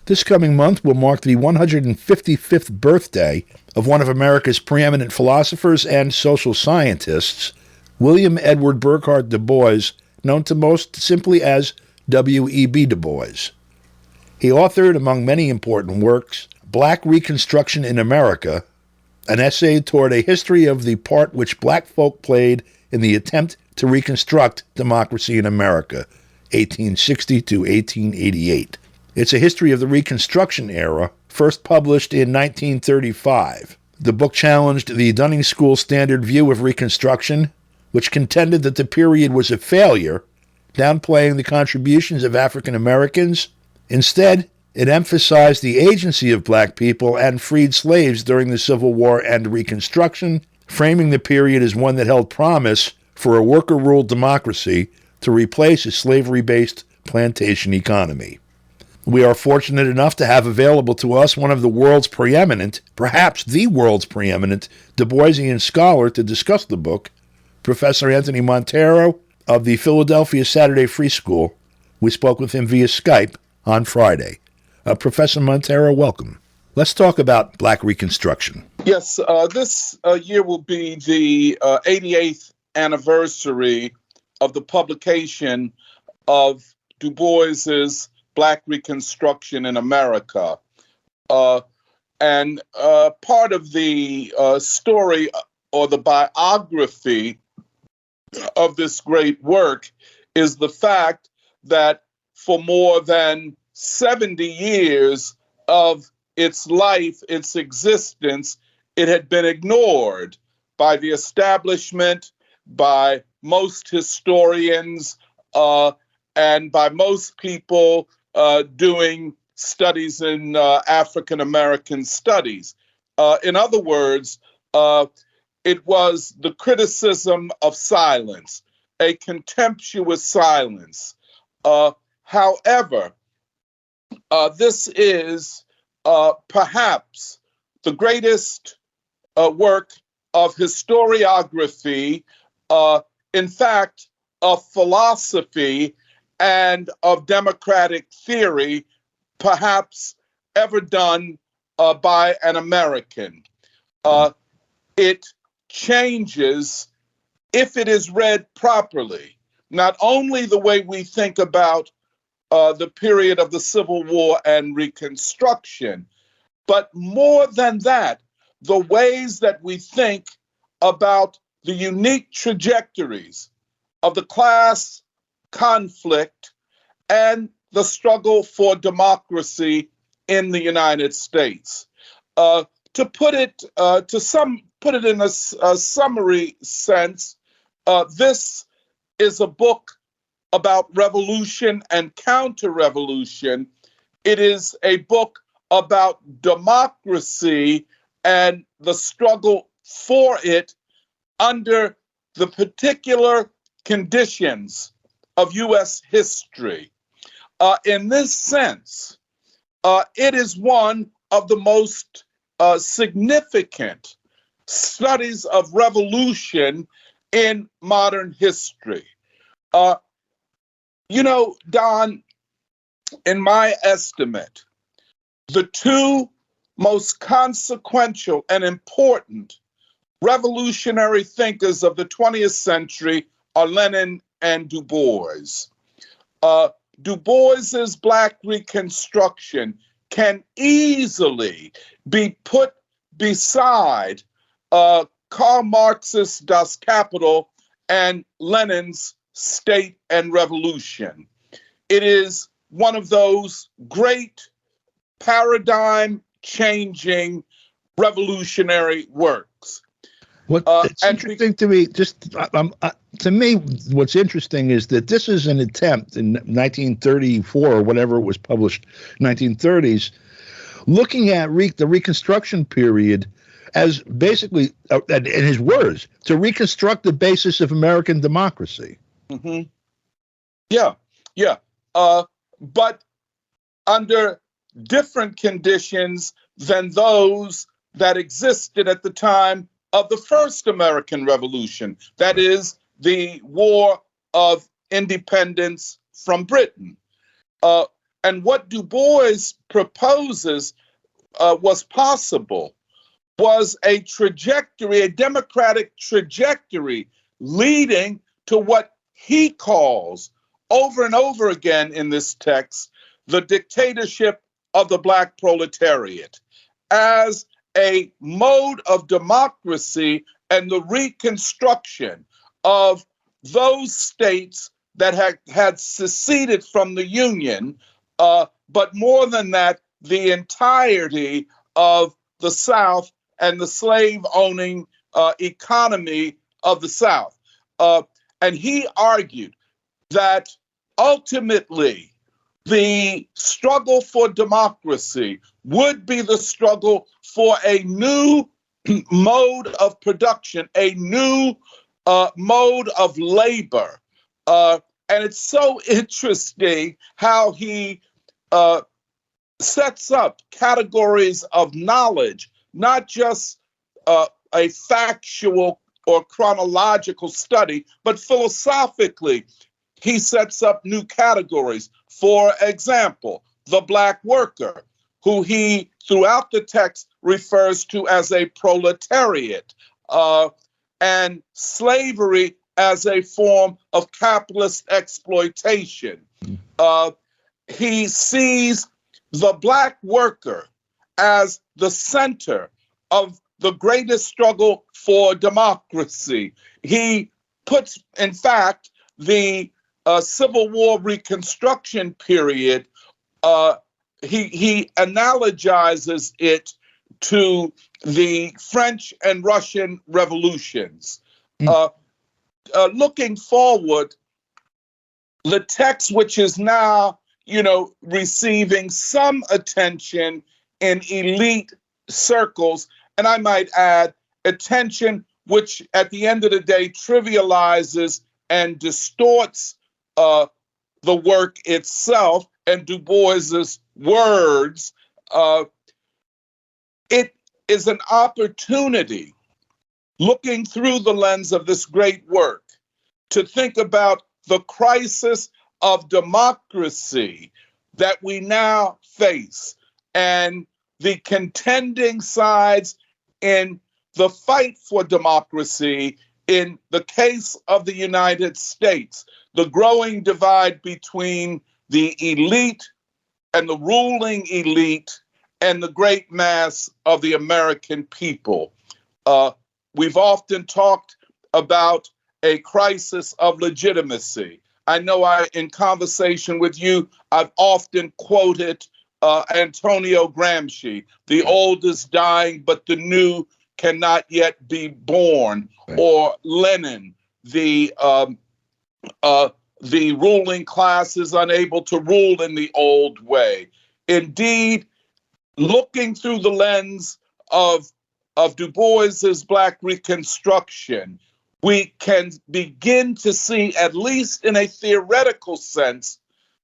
This coming month will mark the 155th birthday of one of America's preeminent philosophers and social scientists, William Edward Burghardt Dubois, known to most simply as W.E.B. Du Bois. He authored, among many important works, Black Reconstruction in America, an essay toward a history of the part which black folk played in the attempt to reconstruct democracy in America, 1860 to 1888. It's a history of the Reconstruction era, first published in 1935. The book challenged the Dunning School standard view of Reconstruction, which contended that the period was a failure, downplaying the contributions of African Americans. Instead, it emphasized the agency of black people and freed slaves during the Civil War and Reconstruction, framing the period as one that held promise for a worker-ruled democracy to replace a slavery-based plantation economy. We are fortunate enough to have available to us one of the world's preeminent, perhaps the world's preeminent, Du Boisian scholar to discuss the book, Professor Anthony Monteiro of the Philadelphia Saturday Free School. We spoke with him via Skype on Friday. Professor Monteiro, welcome. Let's talk about Black Reconstruction. Yes, this year will be the 88th anniversary of the publication of Du Bois's Black Reconstruction in America. And part of the story or the biography of this great work is the fact that for more than 70 years of its life, its existence, it had been ignored by the establishment, by most historians, and by most people doing studies in African American studies. In other words, it was the criticism of silence, a contemptuous silence. However, this is perhaps the greatest work of historiography, in fact, of philosophy and of democratic theory, perhaps ever done by an American. It changes, if it is read properly, not only the way we think about the period of the Civil War and Reconstruction, but more than that, the ways that we think about the unique trajectories of the class conflict and the struggle for democracy in the United States. To put it in a summary sense, this is a book about revolution and counter-revolution. It is a book about democracy and the struggle for it under the particular conditions of U.S. history. In this sense, it is one of the most significant studies of revolution in modern history. Don, in my estimate, the two most consequential and important revolutionary thinkers of the 20th century are Lenin and Du Bois. Du Bois's Black Reconstruction can easily be put beside Karl Marx's Das Kapital and Lenin's State and Revolution. It is one of those great paradigm-changing revolutionary works. It's interesting to me, to me, what's interesting is that this is an attempt in 1934 or whatever it was published, 1930s, looking at the Reconstruction period as basically, in his words, to reconstruct the basis of American democracy. Mm-hmm. Yeah. But under different conditions than those that existed at the time of the first American Revolution, that is, the War of Independence from Britain. And what Du Bois proposes was possible was a trajectory, a democratic trajectory leading to what he calls over and over again in this text, the dictatorship of the Black proletariat as a mode of democracy and the reconstruction of those states that had seceded from the Union, but more than that, the entirety of the South and the slave-owning economy of the South. And he argued that ultimately the struggle for democracy would be the struggle for a new mode of production, a new mode of labor. And it's so interesting how he sets up categories of knowledge, not just a factual or chronological study, but philosophically, he sets up new categories. For example, the Black worker, who he, throughout the text, refers to as a proletariat, and slavery as a form of capitalist exploitation. He sees the Black worker as the center of the greatest struggle for democracy. He puts, in fact, the Civil War Reconstruction period, he analogizes it to the French and Russian revolutions. Looking forward, the text, which is now, receiving some attention in elite circles, and I might add, attention which at the end of the day trivializes and distorts the work itself and Du Bois's words. It is an opportunity, looking through the lens of this great work, to think about the crisis of democracy that we now face and the contending sides in the fight for democracy. In the case of the United States, the growing divide between the elite and the ruling elite and the great mass of the American people. We've often talked about a crisis of legitimacy. I know in conversation with you, I've often quoted Antonio Gramsci, the old is dying, but the new cannot yet be born, or Lenin, the ruling class is unable to rule in the old way. Indeed, looking through the lens of Du Bois's Black Reconstruction, we can begin to see, at least in a theoretical sense,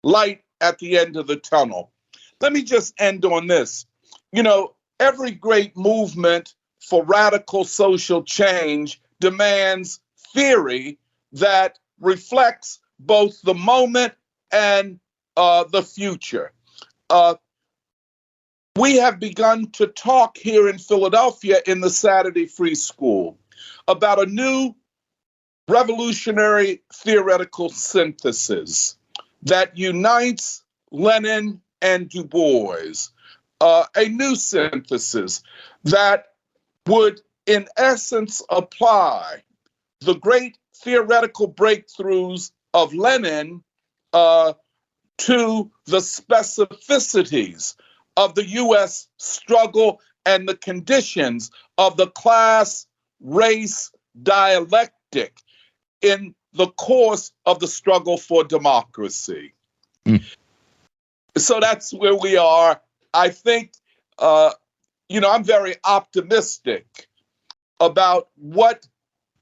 light at the end of the tunnel. Let me just end on this. Every great movement for radical social change demands theory that reflects both the moment and the future. We have begun to talk here in Philadelphia in the Saturday Free School about a new revolutionary theoretical synthesis that unites Lenin and Du Bois, a new synthesis that would, in essence, apply the great theoretical breakthroughs of Lenin to the specificities of the U.S. struggle and the conditions of the class-race dialectic in the course of the struggle for democracy. So that's where we are. I think, I'm very optimistic about what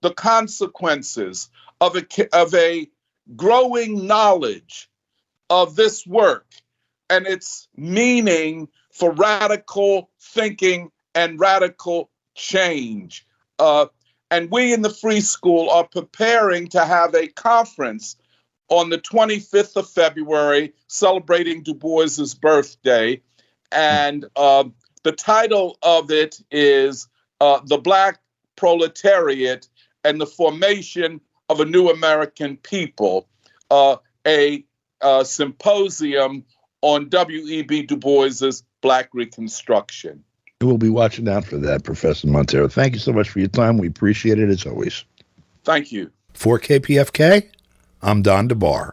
the consequences of a growing knowledge of this work and its meaning for radical thinking and radical change. And we in the Free School are preparing to have a conference on the 25th of February, celebrating Du Bois's birthday. And the title of it is The Black Proletariat and the Formation of a New American People, a symposium on W.E.B. Du Bois's Black Reconstruction. We'll be watching out for that, Professor Monteiro. Thank you so much for your time. We appreciate it as always. Thank you. For KPFK, I'm Don DeBar.